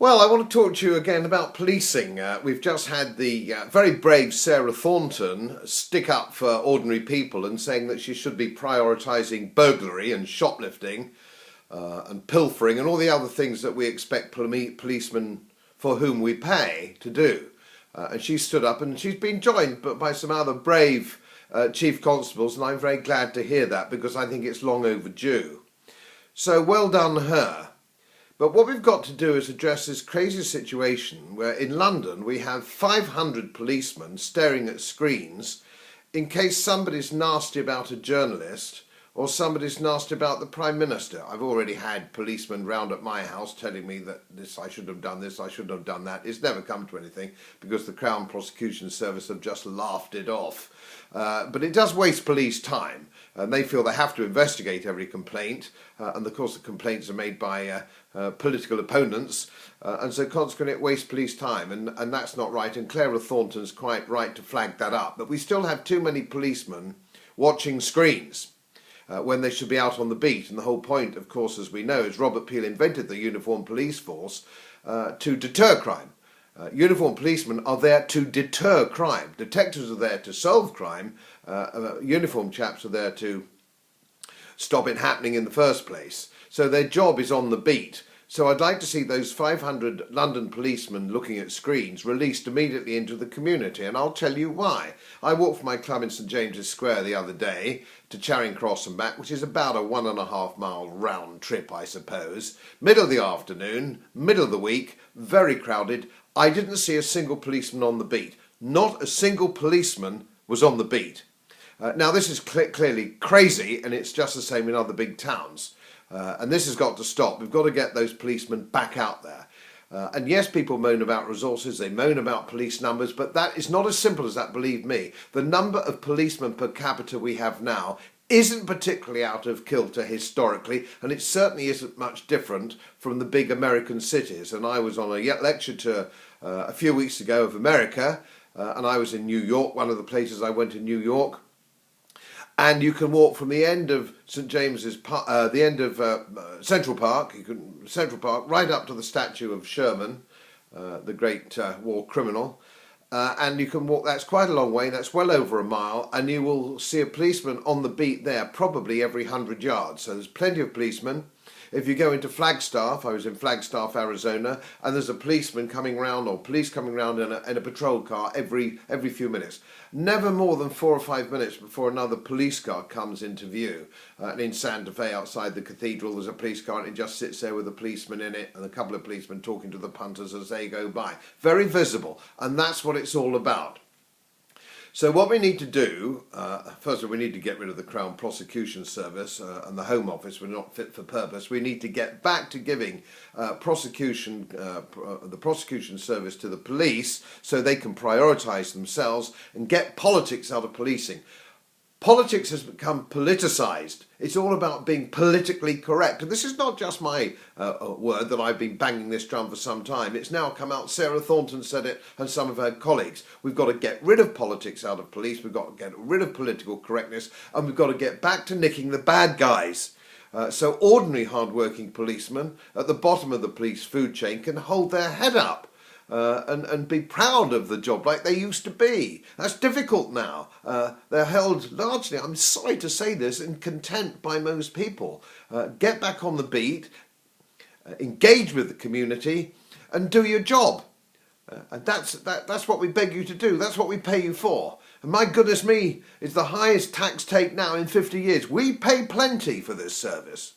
Well, I want to talk to you again about policing. We've just had the very brave Sarah Thornton stick up for ordinary people and saying that she should be prioritising burglary and shoplifting and pilfering and all the other things that we expect policemen for whom we pay to do. And she stood up and she's been joined by some other brave chief constables, and I'm very glad to hear that because I think it's long overdue. So well done her. But what we've got to do is address this crazy situation where in London we have 500 policemen staring at screens in case somebody's nasty about a journalist or somebody's nasty about the Prime Minister. I've already had policemen round at my house telling me that I should have done this, I shouldn't have done that. It's never come to anything because the Crown Prosecution Service have just laughed it off. But it does waste police time, and they feel they have to investigate every complaint, and of course the complaints are made by political opponents, and so consequently it wastes police time, and that's not right, and Clara Thornton's quite right to flag that up. But we still have too many policemen watching screens when they should be out on the beat, and the whole point, of course, as we know, is Robert Peel invented the uniformed police force to deter crime. Uniformed policemen are there to deter crime. Detectives are there to solve crime. Uniformed chaps are there to stop it happening in the first place. So their job is on the beat. So I'd like to see those 500 London policemen looking at screens released immediately into the community, and I'll tell you why. I walked from my club in St James's Square the other day to Charing Cross and back, which is about a 1.5 mile round trip, I suppose. Middle of the afternoon, middle of the week, very crowded. I didn't see a single policeman on the beat. Not a single policeman was on the beat. Now this is clearly crazy, and it's just the same in other big towns. And this has got to stop. We've got to get those policemen back out there. And yes, people moan about resources, they moan about police numbers, but that is not as simple as that, believe me. The number of policemen per capita we have now isn't particularly out of kilter historically, and it certainly isn't much different from the big American cities. And I was on a lecture tour a few weeks ago of America, and I was in New York, one of the places I went in New York. And you can walk from the end of St James's Park, the end of Central Park, right up to the statue of Sherman, the great war criminal. And you can walk, that's quite a long way, that's well over a mile, and you will see a policeman on the beat there probably every 100 yards. So there's plenty of policemen. If you go into Flagstaff, I was in Flagstaff, Arizona, and there's a policeman coming round, or police coming round in a patrol car every few minutes. Never more than 4 or 5 minutes before another police car comes into view. And in Santa Fe, outside the cathedral, there's a police car, and it just sits there with a policeman in it, and a couple of policemen talking to the punters as they go by. Very visible, and that's what it's all about. So what we need to do, first of all, we need to get rid of the Crown Prosecution Service and the Home Office. We're not fit for purpose. We need to get back to giving the prosecution service to the police so they can prioritise themselves and get politics out of policing. Politics has become politicised. It's all about being politically correct. And this is not just my word that I've been banging this drum for some time. It's now come out. Sarah Thornton said it and some of her colleagues. We've got to get rid of politics out of police. We've got to get rid of political correctness. And we've got to get back to nicking the bad guys. So ordinary hard-working policemen at the bottom of the police food chain can hold their head up. And be proud of the job like they used to be. That's difficult now. They're held largely, I'm sorry to say this, in contempt by most people. Get back on the beat, engage with the community, and do your job. And that's what we beg you to do. That's what we pay you for. And my goodness me, it's the highest tax take now in 50 years. We pay plenty for this service.